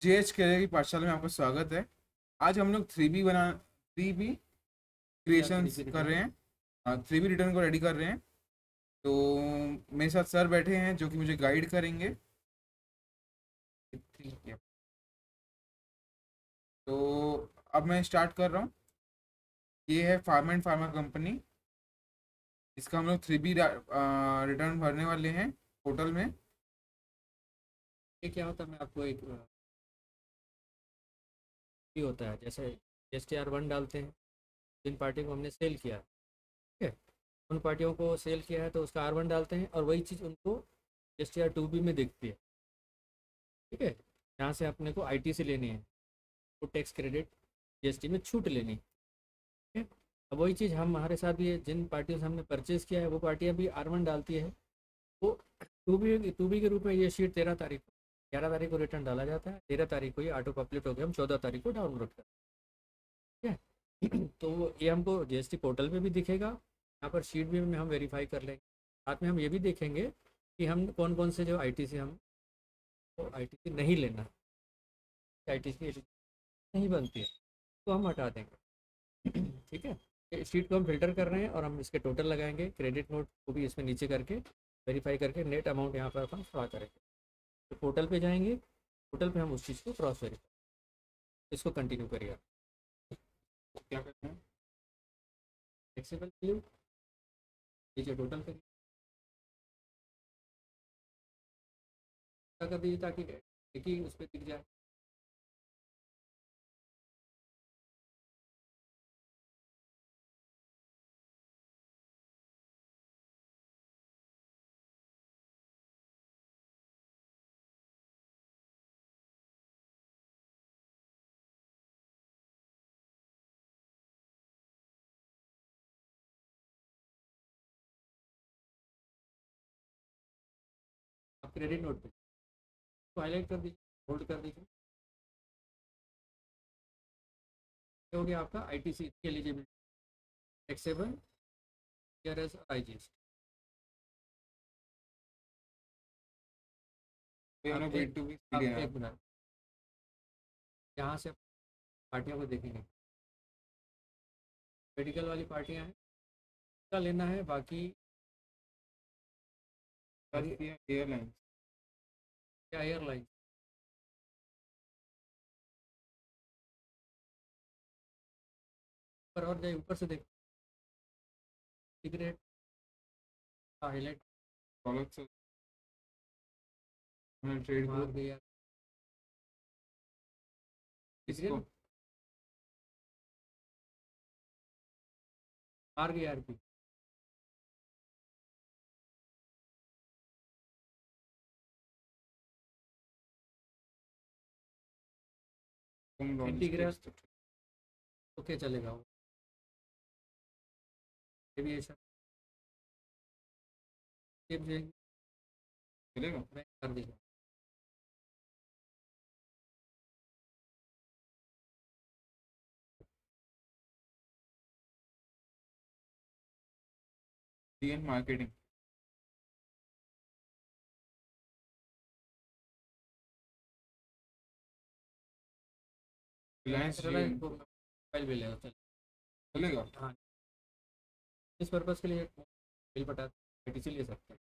JH के की पाठशाला में आपका स्वागत है। आज हम लोग थ्री बी क्या थ्री क्रिएशंस पी कर रहे रिटर्न। हैं, थ्री बी रिटर्न को रेडी कर रहे हैं। तो मेरे साथ सर बैठे हैं जो कि मुझे गाइड करेंगे। ठीक है, तो अब मैं स्टार्ट कर रहा हूँ। ये है फार्मा एंड फार्मा कंपनी। इसका हम लोग थ्री बी रिटर्न भरने वाले हैं पोर्टल में। ये क्या होता है, मैं आपको एक भी होता है जैसे STR1 डालते हैं। जिन पार्टी को हमने सेल किया है, ठीक है, उन पार्टियों को सेल किया है तो उसका R1 डालते हैं और वही चीज़ उनको STR2B में दिखती है। ठीक है, यहाँ से अपने को ITC लेनी है, वो टैक्स क्रेडिट GST में छूट लेनी है। ठीक है, अब वही चीज़ हम हमारे साथ भी है, जिन पार्टियों से हमने परचेज़ किया है वो पार्टियाँ भी R1 डालती है। वो टू बी के रूप में ये शीट 13 तारीख को 11 तारीख को रिटर्न डाला जाता है। 13 तारीख को ये ऑटो पब्लिक हो गया, हम 14 तारीख को डाउनलोड करते हैं। ठीक है तो ये हमको GST पोर्टल पे भी दिखेगा, यहाँ पर शीट भी में हम वेरीफाई कर लेंगे। साथ में हम ये भी देखेंगे कि हम कौन कौन से जो ITC हम तो ITC नहीं लेना है, ITC नहीं बनती है तो हम हटा देंगे। ठीक है, ये शीट को हम फिल्टर कर रहे हैं और हम इसके टोटल लगाएंगे, क्रेडिट नोट को भी इसमें नीचे करके वेरीफाई करके नेट अमाउंट यहाँ पर अपन थोड़ा करेंगे। तो पोर्टल पे जाएंगे, पोर्टल पे हम उस चीज़ को क्रॉस वेरीफाई, इसको कंटिन्यू करिए। क्या करते हैं? फ्लेक्सिबल व्यू नीचे टोटल करिए, कर दीजिए ताकि एक ही उस पर दिख जाए। आप क्रेडिट नोट पे तो हाईलाइट कर दीजिए, होल्ड कर दीजिए। ये हो गया आपका ITC की एलिजिबिलिटी, टैक्सेबल IRS और IGST। तो हम आप लोग बी एक टू बी आप लेना है। एक मिनट, यहाँ से पार्टियों को देखेंगे, मेडिकल वाली पार्टियाँ हैं, का लेना है, बाकी आगे एयरलाइन। क्या एयरलाइन पर और जाए ऊपर से देख, सिगरेट हाईलाइट ट्रेड मार ग्रुप दिया, दिख रही है इसको ना, मार गया RP। तुम इंटीग्रल लॉजिस्टिक्स ओके चलेगा वो, एविएशन चलेगा। कर देगा। DN मार्केटिंग, रिलायंस रिलायंस को मोबाइल भी लेगा, चल। चलेगा। हाँ, इस पर्पज़ के लिए बिल बटा ITC ले सकते हैं।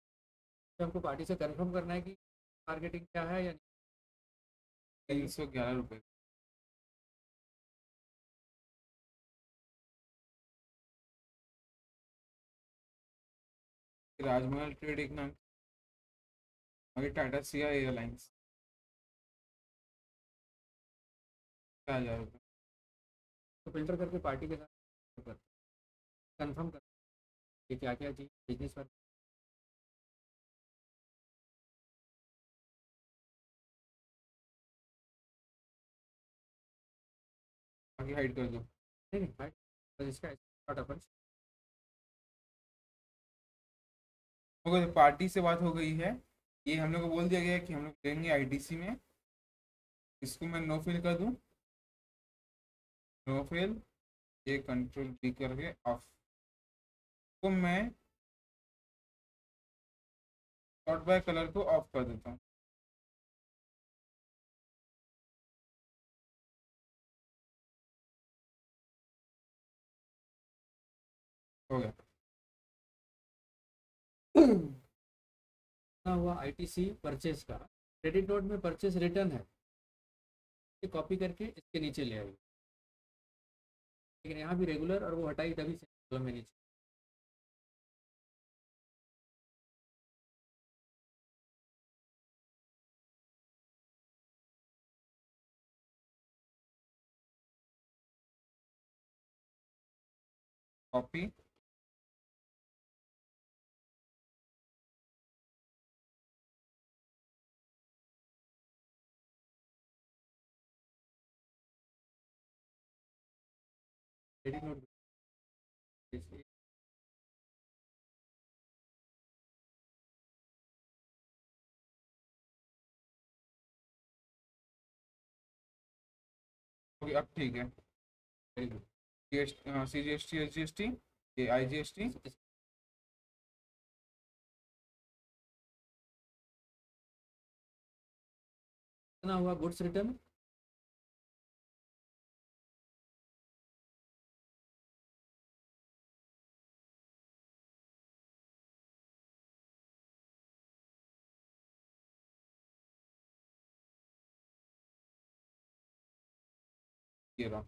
तो हमको पार्टी से कंफर्म करना है कि मार्केटिंग क्या है या 311 रुपये। राजमहल ट्रेड एक नाम, आगे टाटा सिया एयरलाइंस 4,000 रुपये। तो फिल्टर करके पार्टी के साथ कंफर्म कर ये क्या क्या चीज़ बिजनेस पर। आगे हाइड कर दो। नहीं नहीं right, बस इसका स्टार्ट अपन। हो गया, पार्टी से बात हो गई है। ये हम लोग को बोल दिया गया है कि हम लोग देंगे आईटीसी में। इसको मैं नो फिल कर दूं। नो फिल, ये कंट्रोल पी करके ऑफ। तो मैं सॉर्ट बाय कलर को ऑफ कर देता हूँ। हो गया। ना हुआ आईटीसी परचेज का, क्रेडिट नोट में परचेज रिटर्न है, ये कॉपी करके इसके नीचे ले आई, लेकिन यहाँ भी रेगुलर और वो हटाई तभी से कॉलम में नीचे। कॉपी, क्रेडिट नोट हो गया, अब ठीक है। Very good. CGST, SGST, ये IGST, कितना हुआ गुड्स रिटर्न, ये रहा।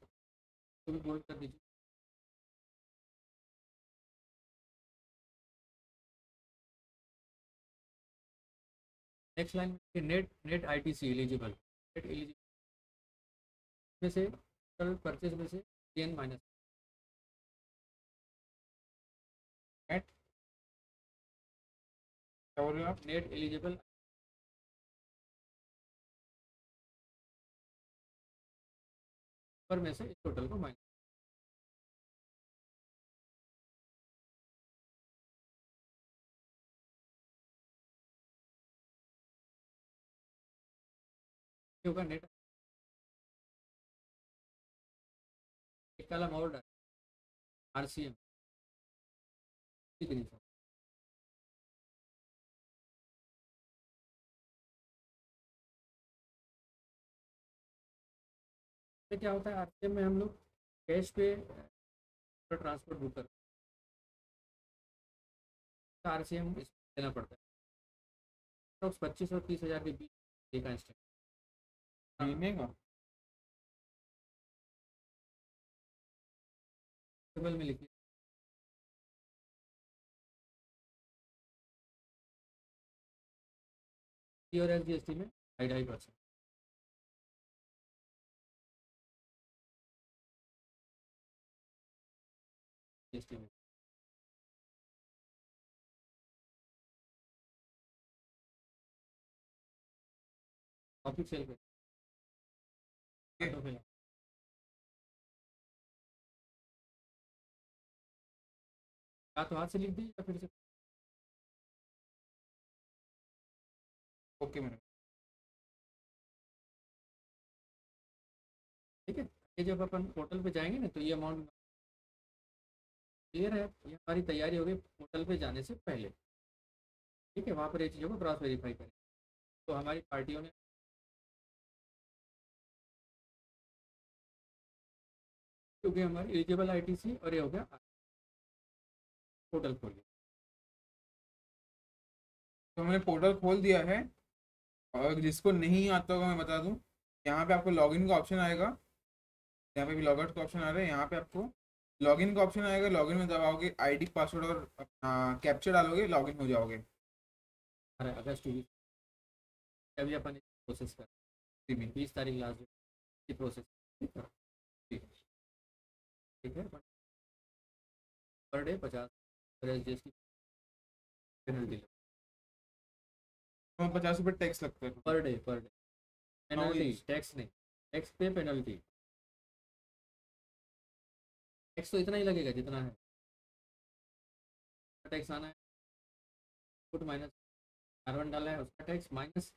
तो भी बोल्ड कर दीजिए। नेक्स्ट लाइन में net net ITC eligible, net eligible में से टोटल परचेज में से गेन माइनस, नेट क्या बोल रहे हो आप? नेट एलिजिबल पर में से इस टोटल को माइनस, होगा नेट। एक कॉलम और डाल, आरसीएम, क्या होता है आरसीएम में हम लोग कैश पे ट्रांसपोर्ट बुक करते हैं, आरसीएम देना पड़ता है, तो 25 और 30 हज़ार के बीच एक इंस्टेंट महीने का? टेबल में लिखिए, और एसजीएसटी में 2.5% जीएसटी में। टॉपिक सेल पे या तो हाथ से लिख दीजिए या फिर से, ओके मैंने। ठीक है। ये जब अपन पोर्टल पे जाएंगे ना तो ये अमाउंट क्लियर है, ये हमारी तैयारी होगी पोर्टल पे जाने से पहले। ठीक है, वहाँ पर ये चीज़ों को क्रॉस वेरीफाई करें। तो हमारी पार्टियों ने क्योंकि हमारी एलिजिबल आईटीसी और ये हो गया पोर्टल खोल लिया। तो मैंने पोर्टल खोल दिया है, और जिसको नहीं आता होगा मैं बता दूं, यहाँ पे आपको लॉगिन का ऑप्शन आएगा, यहाँ पे भी लॉगआउट का ऑप्शन आ रहा है, यहाँ पे आपको लॉगिन का ऑप्शन आएगा। लॉगिन में दबाओगे, आईडी पासवर्ड और अपना कैप्चर डालोगे, लॉगिन हो जाओगे। अरे अगस्त 20 अभी अपन प्रोसेस कर, 20 तारीख लास्ट की प्रोसेस। ठीक है, ठीक है। पर डे 50 जीएसटी पेनल्टी, तो 50 रुपये टैक्स लगता है। पर डे पेनल्टी, टैक्स नहीं, टैक्स पे पेनल्टी। टैक्स तो इतना ही लगेगा जितना है, टैक्स आना है, फुट माइनस कार्बन डाला है उसका टैक्स माइनस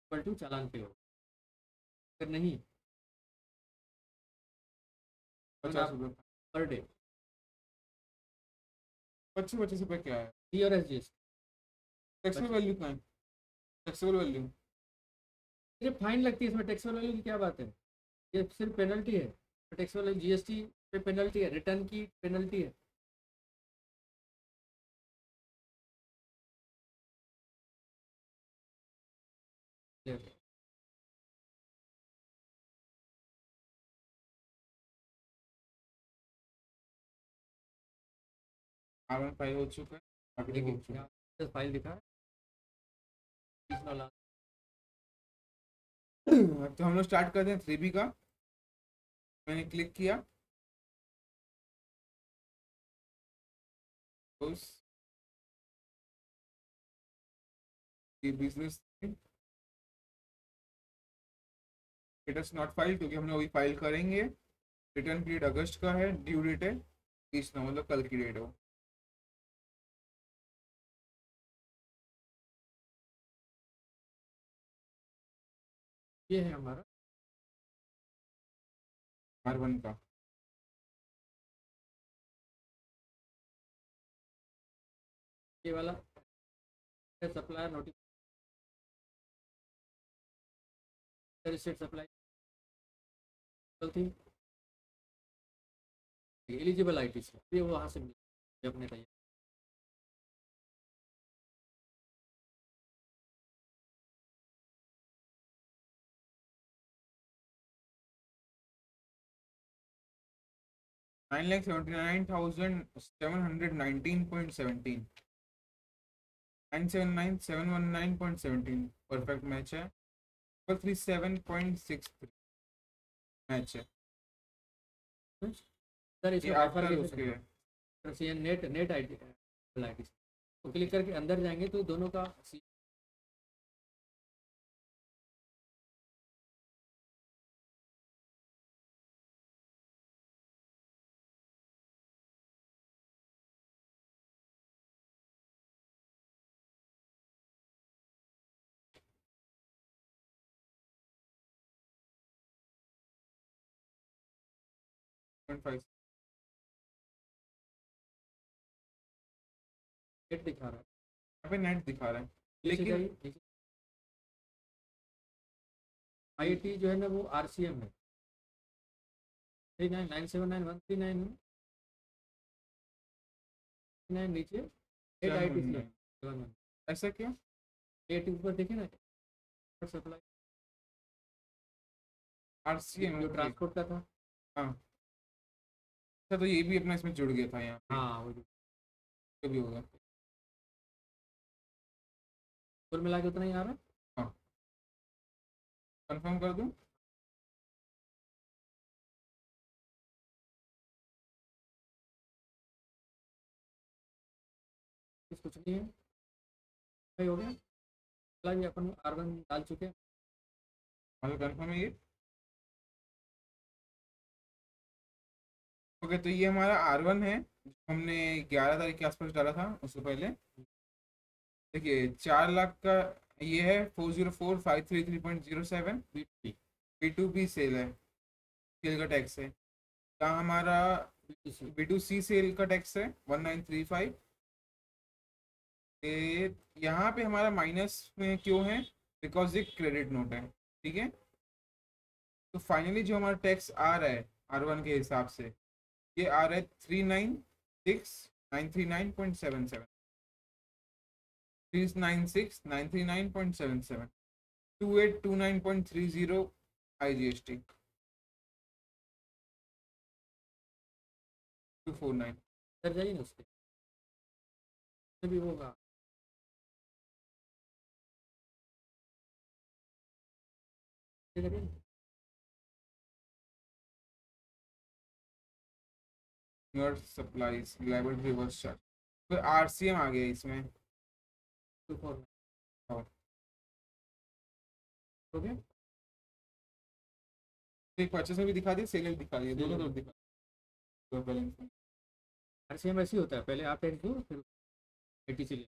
इक्वल टू चालान पे हो, अगर नहीं 50 रुपये पर डे। 25-25 रुपये क्या है? टी और S G S taxable value क्या है? टैक्सेबल वैल्यू सिर्फ फाइन लगती है, इसमें टैक्सेबल वैल्यू की क्या बात है, ये सिर्फ पेनल्टी है। टैक्सेबल जीएसटी पे पेनल्टी है, रिटर्न की पेनल्टी है, R1 फाइल हो चुका है, मार्केटिंग हो चुका है। देखिए फाइल दिखा है। तो हम लोग स्टार्ट करते हैं 3B का। मैंने क्लिक किया, उस बिजनेस स्टेटस नॉट फाइल, क्योंकि हम लोग अभी फाइल करेंगे। रिटर्न पीरियड अगस्त का है, ड्यू डेट है 30 नवंबर, मतलब कल की डेट हो। ये है हमारा R1 का। ये वाला सप्लायर नोटिफिकेशन सप्लाई थी एलिजिबल आईटी से, ये वहाँ से मिल अपने तैयार। $9,79,719.17, 979,719.17 परफेक्ट मैच है। 37.63 मैच है। सर ये इसमें आफ्टर बाइफर उसके कैसे नेट नेट आई टी तो क्लिक करके अंदर जाएंगे तो दोनों का .5 नेट दिखा रहा है। यहाँ पे नेट दिखा रहा है, नीचे लेकिन जाइए, आई टी जो है ना वो आर सी एम है 39979139 नीचे नेट आई टी सी है 711। ऐसा क्यों? नेट ऊपर देखे ना सप्लाई RCM जो ओके। ट्रांसपोर्ट का था। हाँ, अच्छा तो ये भी अपना इसमें जुड़ गया था यहाँ पे, हाँ वो जो भी होगा। कुल मिला के उतना ही आ रहा है। हाँ, कंफर्म कर दूँ? कुछ नहीं है, सही हो गया। चला भी अपन R1 डाल चुके हैं। हाँ, तो कंफर्म है ये। ओके, तो ये हमारा R1 है, हमने 11 तारीख के आसपास डाला था, उससे पहले। देखिए 4 लाख का ये है, 404,533.07। बी B2B सेल है, सेल का टैक्स है। यहाँ हमारा टू सी B2C सेल का टैक्स है 1935। यहाँ पे हमारा माइनस में क्यों है? बिकॉज ये क्रेडिट नोट है, ठीक है। तो फाइनली जो हमारा टैक्स आ रहा है R1 के हिसाब से, ये आ रहा है 396,939.77, 396,939.77, 2829.30 IGST 249। सर जाइए ना उसके भी होगा। ये करिए ना। Your supplies liability reverse charge, फिर RCM आ गया इसमें। 249 और हो गया। एक परचेस में भी दिखा दिया, सेल में दिखा दिया, दोनों हम्म। तरफ दिखा बैलेंस में। RCM ऐसे ही होता है, पहले आप टैक्स दो फिर ATC ले,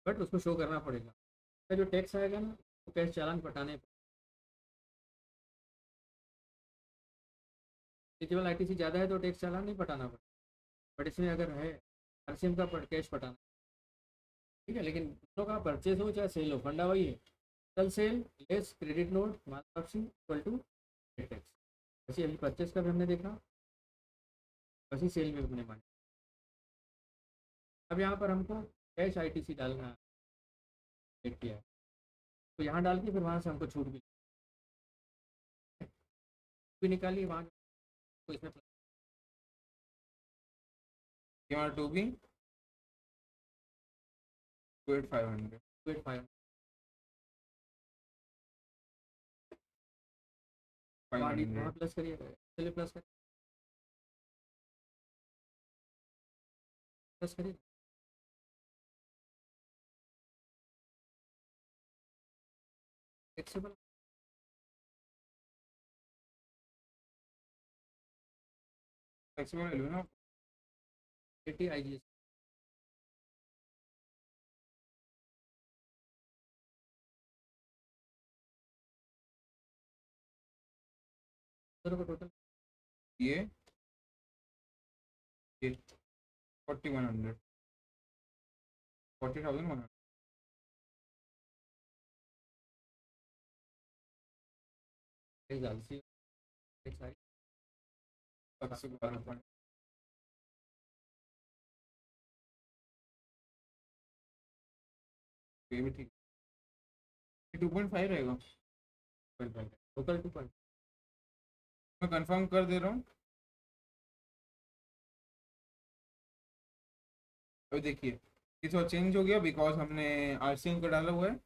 बट उसको शो करना पड़ेगा। तो जो टैक्स आएगा ना वो कैश चालान पटाने एलिजिबल ITC ज़्यादा है तो टैक्स चालान नहीं पटाना पड़ेगा, बट इसमें अगर है RCM का कैश पटाना, ठीक है। लेकिन दोनों का परचेज हो चाहे सेल हो, फंडा वही है। कल सेल लेस क्रेडिट नोट माल वापसी इक्वल टू टैक्स। वैसे अभी परचेज का भी हमने देखा, वैसे सेल में हमने माना। अब यहाँ पर हमको कैश ITC डालना है, किया है। तो यहाँ डाल के फिर वहाँ से हमको छूट भी निकालिए वहाँ, तो इसमें ये हमारा टू बी 2500 5 500 वहाँ प्लस करिए, चलिए प्लस करिए एक्सेबल फ्लेक्सिबल ले लो ना। 80 IGST टोटल ये 4100 40,100 डाल सी सारी ये भी ठीक, 2.5 रहेगा। लोकल 2 मैं कंफर्म कर दे रहा हूँ। अभी देखिए ये थोड़ा चेंज हो गया बिकॉज हमने आरसीएम का डाला हुआ है।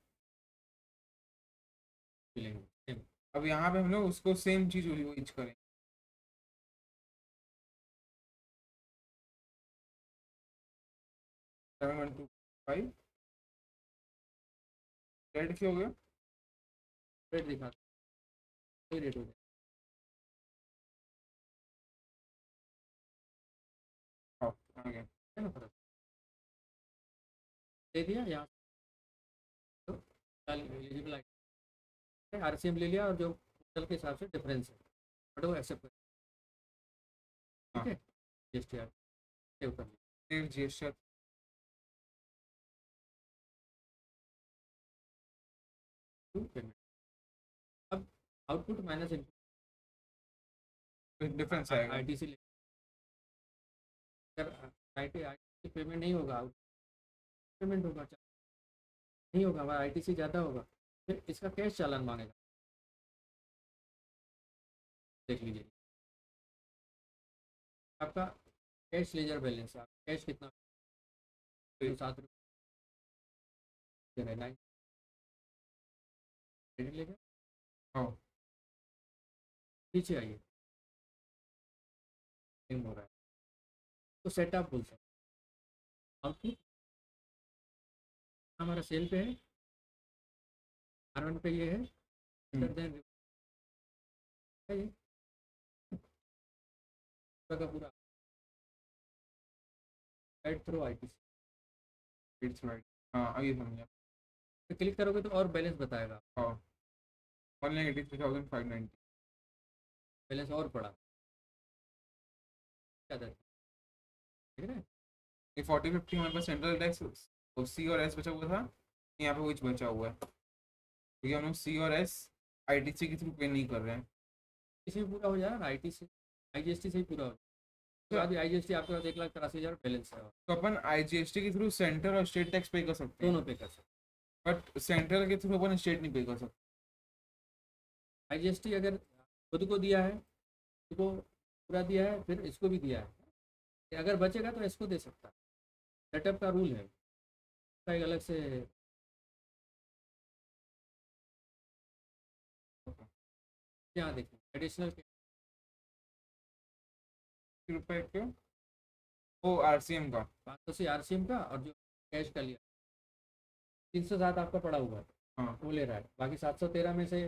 मिलेंगे। अब यहाँ पे हम लोग उसको सेम चीज़ यूज करें। 7125 रेड क्यों हो गया? रेट दिखा कोई रेट हो गया आ गया। है ना फर्क दे दिया यहाँ तो एलिजिबल RCM ले लिया और जो पोर्टल के हिसाब से डिफरेंस है बट वो एक्सेप्ट कर ठीक है GSTR सेव कर लिया फिर जीएसटी पेमेंट। अब आउटपुट माइनस डिफरेंस आएगा। ITC अगर ITC पेमेंट नहीं होगा आउट पेमेंट होगा नहीं होगा हमारा ITC ज़्यादा होगा फिर इसका कैश चालान मांगेगा। देख लीजिए आपका कैश लेजर बैलेंस है कैश कितना 7 रुपये 9 लेगा। हाँ नीचे आइए हो रहा है तो सेटअप बोल सकते आउटपुट हमारा सेल पे है R1 पे ये है देन का पूरा add through ITC it's right. हाँ अभी समझा। तो क्लिक करोगे तो और बैलेंस बताएगा। हाँ 1,83,590 बैलेंस और पड़ा क्या देख रहे हैं ये 40-50 हमारे पास सेंट्रल टैक्स और सी और एस बचा हुआ था। यहाँ पे कुछ बचा हुआ है क्योंकि हम लोग सी और एस आईटीसी के थ्रू पे नहीं कर रहे हैं। इसी में पूरा हो जाएगा ITC IGST से ही पूरा हो जाएगा। तो अभी IGST आपके पास 1,83,000 बैलेंस है तो अपन आईजीएसटी के थ्रू सेंटर और स्टेट टैक्स पे कर सकते हैं। दोनों पे कर सकते बट सेंट्रल के थ्रू अपन स्टेट नहीं पे कर सकते। IGST अगर खुद को दिया है खुद को पूरा दिया है फिर इसको भी दिया है अगर बचेगा तो इसको दे सकता है। सेटअप का रूल है एक अलग से यहाँ देखिए एडिशनल रुपए क्यों वो आरसीएम का 500 से RCM का और जो कैश का लिया 307 आपका पड़ा हुआ है हाँ वो ले रहा है बाकी 713 में से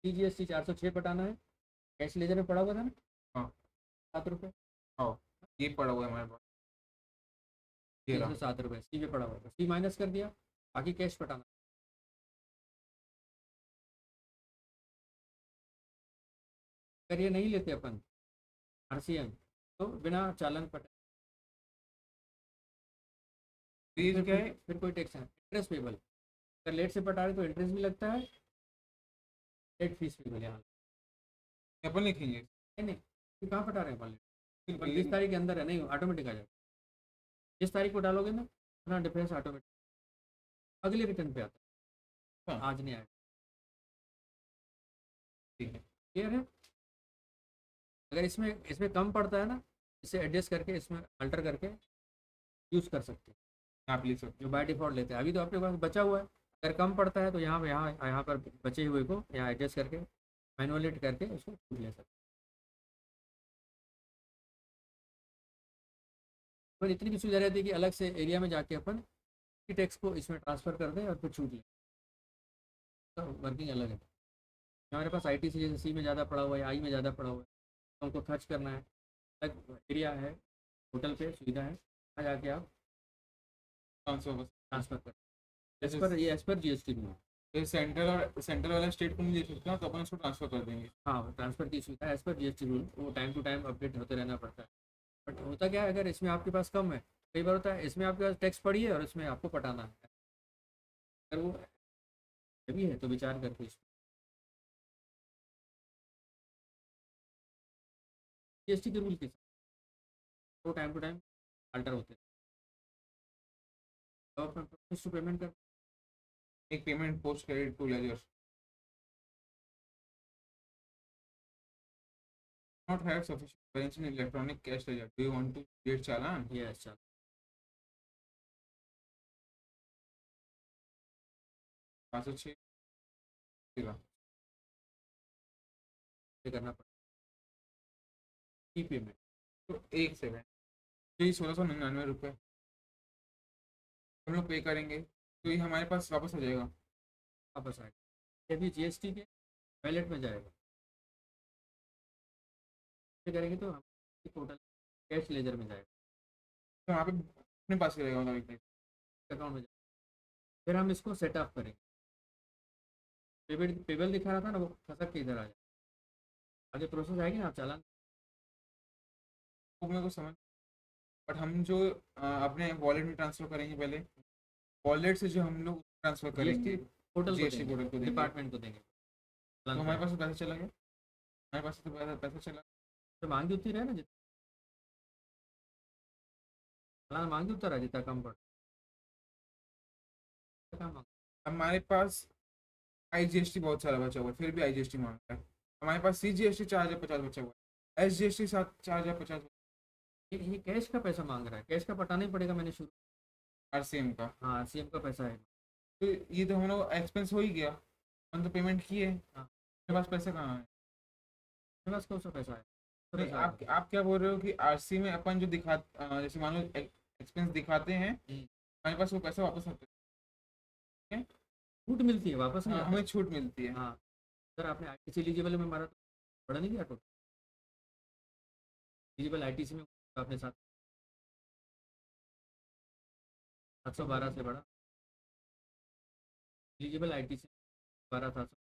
GST 406 पटाना है कैश लेजर में पड़ा हुआ था ना। हाँ 7 रुपये हाँ ये पड़ा हुआ है हमारे पास। ये रहा 7 रुपये सी पे पड़ा हुआ है सी माइनस कर दिया बाकी कैश पटाना। अगर ये नहीं लेते अपन RCM तो बिना चालान पटे ये क्या है फिर कोई टैक्स है इंटरेस्ट पेबल अगर लेट से पटा रहे तो इंटरेस्ट भी लगता है लेट फीस पेबल यहाँ अपन लिखेंगे नहीं तो कहाँ पटा रहे हैं अपन 20 तारीख के अंदर है नहीं ऑटोमेटिक आ जाएगा जिस तारीख को डालोगे ना अपना डिफरेंस ऑटोमेटिक अगले रिटर्न पे आता है, हाँ आज नहीं आया। ठीक है। क्लियर है? अगर इसमें इसमें कम पड़ता है ना, इसे एडजस्ट करके इसमें अल्टर करके यूज़ कर सकते हैं, आप लिख सकते जो बाय डिफ़ॉल्ट लेते हैं। अभी तो आपके पास बचा हुआ है, अगर कम पड़ता है तो यहाँ पर बचे हुए को यहाँ एडजस्ट करके मैनुअली करके उसको छूट ले सकते हैं। पर इतनी भी सुविधा रहती है कि अलग से एरिया में जाके अपन टेक्स्ट को इसमें ट्रांसफ़र कर दें और फिर छूट लें, तो वर्किंग अलग है। हमारे पास आई टी सी जैसे सी में ज़्यादा पड़ा हुआ है, आई में ज़्यादा पड़ा हुआ है, तो हमको खर्च करना है, अलग एरिया है, होटल पे सुविधा है, वहाँ जाके आप 500 बस। ट्रांसफ़र कर जैसे as per G S T में। सेंट्रल वाला स्टेट को नहीं दे सकते ना, तो अपन उसको ट्रांसफर कर देंगे। हाँ, ट्रांसफ़र की सुविधा as per G S T rule, वो टाइम टू टाइम अपडेट होते रहना पड़ता है। बट होता क्या है, अगर इसमें आपके पास कम है, कई बार होता है इसमें आपके पास टैक्स पड़ी है और इसमें आपको पटाना है, अगर वो भी है तो विचार करके इसमें जी एस टी के रूल के साथ वो टाइम टू टाइम अल्टर होते हैं, तो अपना प्रोसेस टू पेमेंट कर। एक payment post credit to ledger not have sufficient balance in electronic cash ledger. Do you want to create challan? Yes, चल पाँच सौ छः ये करना पड़ेगा ई पेमेंट। तो एक सेकेंड, तो ये 1699 रुपये हम लोग पे करेंगे, तो ये हमारे पास वापस आ जाएगा। वापस आएगा, ये भी जी एस टी के वैलेट में जाएगा। ये करेंगे तो हम टोटल कैश लेजर में जाएगा, तो वहाँ पे अपने पास ही रहेगा मतलब एक अकाउंट में जाएगा। फिर हम इसको सेट अप करेंगे, पेबल दिखा रहा था ना, वो खसक के इधर आ जाए, आगे प्रोसेस आएगी ना, आप चालान। वो मेरे को समझ, बट हम जो अपने वॉलेट में ट्रांसफ़र करेंगे पहले, वॉलेट से जो हम लोग ट्रांसफ़र जीएसटी करेंगे पोर्टल को जीएसटी देंगे, पोर्टल को देंगे, डिपार्टमेंट को देंगे, तो चालान हमारे करेंगे। पास तो पैसा चला गया, हमारे पास तो पैसा चला। तो मांगी उतनी रहे ना, जितना चालान मांगी उतना रहा, जितना कम पड़ कम मांग। हमारे पास IGST बहुत सारा बचा हुआ है, फिर भी IGST मांगता है। हमारे पास CGST 4050 बचा हुआ है, SGST 4050 ये कैश का पैसा मांग रहा है, कैश का पटाना ही पड़ेगा, मैंने शुरू। RCM का। हाँ, सीएम का पैसा है। तो ये तो हम लोग एक्सपेंस हो ही गया, हम तो पेमेंट किए, हाँ, मेरे पास पैसा कहाँ है? मेरे पास कौन सा पैसा है, तो नहीं, पैसा है। आप क्या बोल रहे हो कि RC में अपन जो जैसे मान लो एक्सपेंस दिखाते हैं, हमारे पास वो पैसा वापस आता है, छूट मिलती है, वापस नहीं आता। हमें छूट मिलती है। हाँ, अगर आपने आई टी सी एलिजिबल में मारा तो बड़ा नहीं गया total, eligible I T C में तो आपने 712 से बढ़ा, eligible I T C 12,700,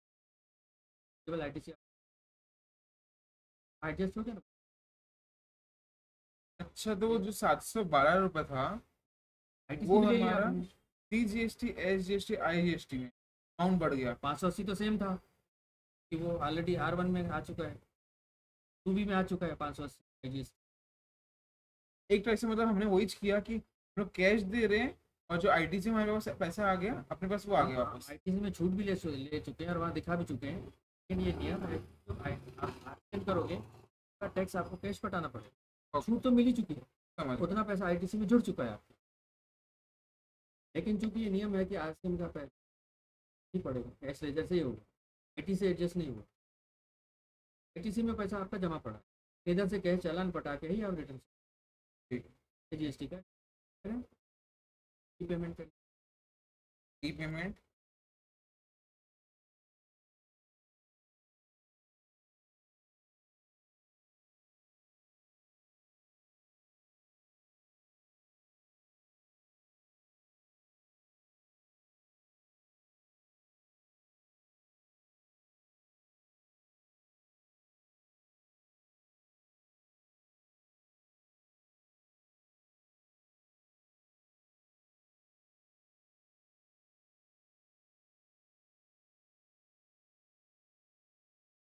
eligible I T C adjust हो गया ना। अच्छा, तो वो जो 712 रुपये था, आई टी सी वो भी ले लिया हमारा आपने, CGST SGST IGST में अमाउंट बढ़ गया। 580 तो सेम था कि वो ऑलरेडी R1 में आ चुका है, 2B में आ चुका है 580 जी एस एक तरह से मतलब हमने वही किया कि हम लोग कैश दे रहे हैं, और जो ITC में हमारे पास पैसा आ गया अपने पास, वो आ गया वापस। आई टी सी में छूट भी ले चुके हैं और वहाँ दिखा भी चुके हैं, लेकिन ये नियम है, जो आप आवेदन करोगे उसका टैक्स आपको कैश पटाना पड़ेगा। छूट तो मिल ही चुकी है, समझ उतना पैसा आई टी सी में जुड़ चुका है आपका, लेकिन चूंकि ये नियम है कि आज से इनका पैसा नहीं पड़ेगा, कैश लेजर से ही होगा, आई से एडजस्ट नहीं हुआ, आई में पैसा आपका जमा पड़ा, इधर से कैश चालान पटा के ही आप रिटर्न ठीक। जी एस टी का पेमेंट करें। ई पेमेंट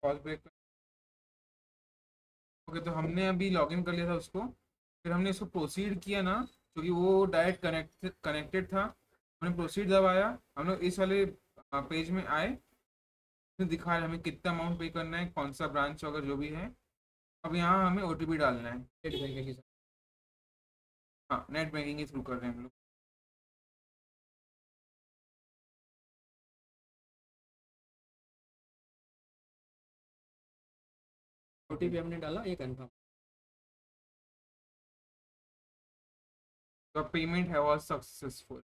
पॉज ब्रेक। ओके, तो हमने अभी लॉगिन कर लिया था उसको, फिर हमने इसको प्रोसीड किया ना, क्योंकि वो डायरेक्ट कनेक्टेड था, हमने प्रोसीड दबाया, हम लोग इस वाले पेज में आए, इसमें दिखा रहा है हमें कितना अमाउंट पे करना है, कौन सा ब्रांच वगैरह जो भी है। अब यहाँ हमें ओटीपी डालना है। नेट बैंकिंग के साथ। हाँ, नेट बैंकिंग के थ्रू कर रहे हैं हम लोग। ओटीपी हमने डाला, ये कन्फर्म। तो पेमेंट है वॉज सक्सेसफुल,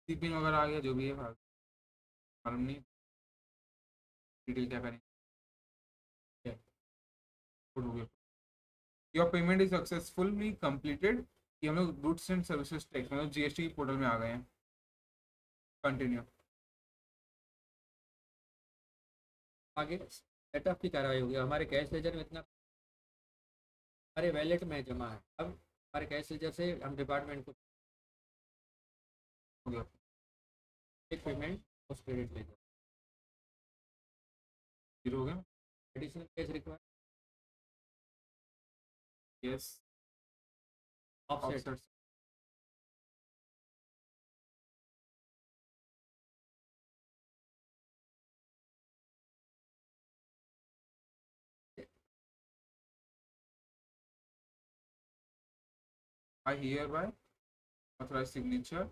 पिन वगैरह आ गया जो भी है, मालूम नहीं डिटेल क्या करें। हो गया, your payment is successfully completed. ये हम लोग गुड्स एंड सर्विसेज टैक्स मतलब जीएसटी पोर्टल में आ गए हैं। कंटिन्यू। आगे सेटअप की कार्रवाई होगी। हमारे कैश लेजर में इतना हमारे वैलेट में जमा है। अब हमारे कैश लेजर से हम डिपार्टमेंट को हो गया, एक पेमेंट उस क्रेडिट लेजर। जीरो हो गया। Additional cash require yes, offset. Offset. I hereby authorize signature।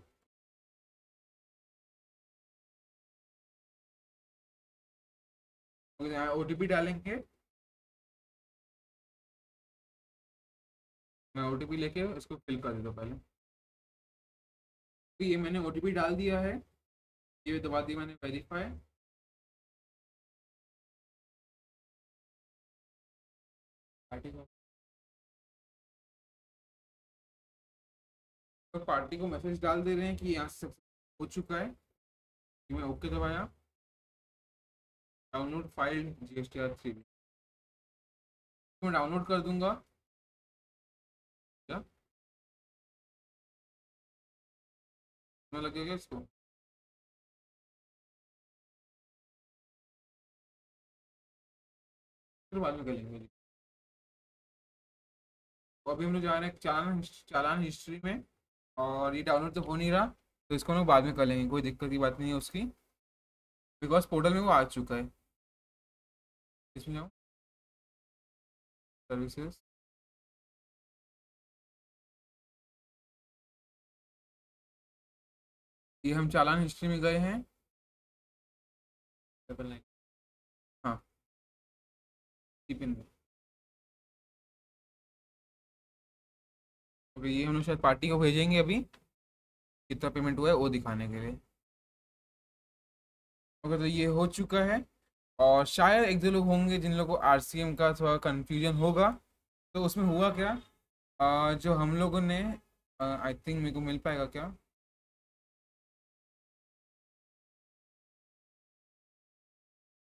यहाँ ओटीपी डालेंगे, मैं ओटीपी लेके इसको फिल कर देता हूँ पहले। तो ये मैंने ओटीपी डाल दिया है, ये दबा दिया मैंने वेरीफाई। पार्टी को तो पार्टी को मैसेज डाल दे रहे हैं कि यहाँ से हो चुका है। मैं ओके दबाया, डाउनलोड फाइल GSTR3। मैं डाउनलोड कर दूंगा क्या, मैं लगेगा इसको। फिर बाद में कर लेंगे। तो अभी हम लोग जा रहे हैं चालान हिस्ट्री में, और ये डाउनलोड तो हो नहीं रहा, तो इसको हम लोग बाद में कर लेंगे, कोई दिक्कत की बात नहीं है उसकी, बिकॉज पोर्टल में वो आ चुका है। इसमें जाओ, सर्विसेज, ये हम चालान हिस्ट्री में गए हैं। 999। हाँ, पिन में। ओके, ये हम लोग शायद पार्टी को भेजेंगे अभी, कितना पेमेंट हुआ है वो दिखाने के लिए। ओके, तो ये हो चुका है। और शायद एक दो लोग होंगे जिन लोगों को आरसीएम का थोड़ा कन्फ्यूजन होगा। तो उसमें हुआ क्या, जो हम लोगों ने, आई थिंक मेरे को मिल पाएगा क्या,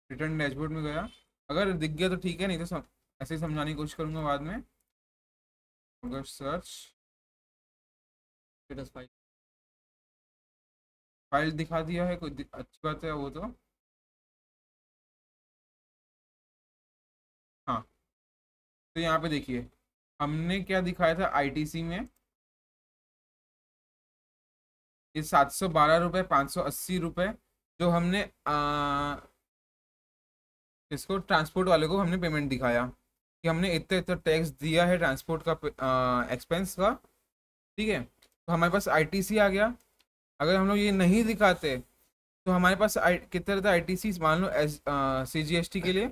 रिटर्न डैशबोर्ड में गया, अगर दिख गया तो ठीक है, नहीं तो ऐसे ही समझाने की कोशिश करूंगा बाद में। अगर सर्च स्टेटस फाइल फाइल दिखा दिया है, कोई अच्छी बात है वो तो। हाँ, तो यहाँ पे देखिए हमने क्या दिखाया था आईटीसी में, ये 712 रुपये, 580 रुपये जो हमने इसको ट्रांसपोर्ट वाले को हमने पेमेंट दिखाया कि हमने इतना इतना टैक्स दिया है ट्रांसपोर्ट का एक्सपेंस का। ठीक है, तो हमारे पास आईटीसी आ गया। अगर हम लोग ये नहीं दिखाते तो हमारे पास कितना रहता आईटीसी, मान लो CGST के लिए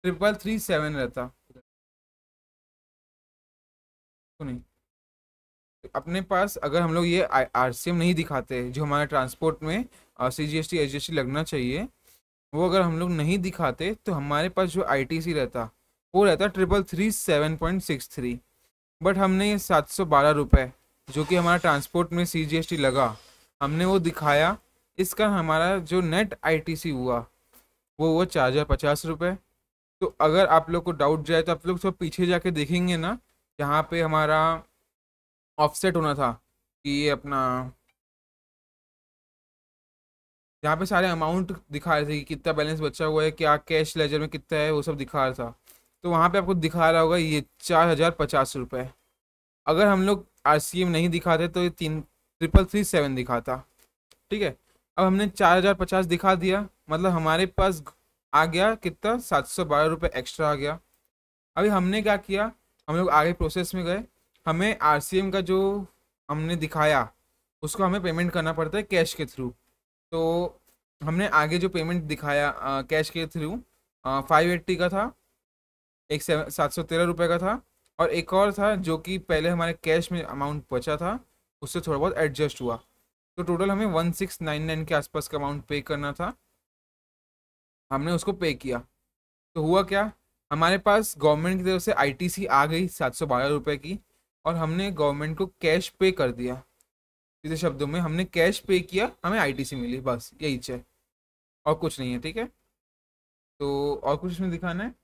3337 रहता। तो नहीं, अपने पास अगर हम लोग ये आरसीएम नहीं दिखाते जो हमारे ट्रांसपोर्ट में CGST SGST लगना चाहिए, वो अगर हम लोग नहीं दिखाते तो हमारे पास जो आईटीसी रहता वो रहता 3337.63। बट हमने ये 712 रुपये जो कि हमारा ट्रांसपोर्ट में CGST लगा, हमने वो दिखाया। इसका हमारा जो नेट आईटीसी हुआ वो 4050 रुपये। तो अगर आप लोग को डाउट जाए तो आप लोग सब पीछे जाके देखेंगे ना, यहाँ पे हमारा ऑफसेट होना था कि ये अपना, यहाँ पे सारे अमाउंट दिखा रहे थे कि कितना बैलेंस बचा हुआ है, क्या कैश लेजर में कितना है, वो सब दिखा रहा था। तो वहाँ पे आपको दिखा रहा होगा ये 4050 रुपये। अगर हम लोग आरसीएम नहीं दिखाते तो ये 3337 दिखा था। ठीक है, अब हमने 4050 दिखा दिया, मतलब हमारे पास आ गया कितना, 712 रुपये एक्स्ट्रा आ गया। अभी हमने क्या किया, हम लोग आगे प्रोसेस में गए, हमें आरसीएम का जो हमने दिखाया उसको हमें पेमेंट करना पड़ता है कैश के थ्रू। तो हमने आगे जो पेमेंट दिखाया कैश के थ्रू 580 का था, एक 713 रुपये का था, और एक और था जो कि पहले हमारे कैश में अमाउंट बचा था, उससे थोड़ा बहुत एडजस्ट हुआ। तो टोटल हमें 1699 के आसपास का अमाउंट पे करना था, हमने उसको पे किया। तो हुआ क्या, हमारे पास गवर्नमेंट की तरफ से आईटीसी आ गई 712 रुपये की, और हमने गवर्नमेंट को कैश पे कर दिया। सीधे शब्दों में हमने कैश पे किया, हमें आईटीसी मिली, बस यही है, और कुछ नहीं है। ठीक है, तो और कुछ इसमें दिखाना है?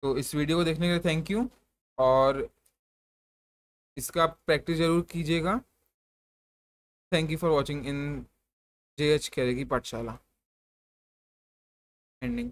तो इस वीडियो को देखने के लिए थैंक यू, और इसका प्रैक्टिस जरूर कीजिएगा। Thank you for watching in JH खेरे की पाठशाला। एंडिंग।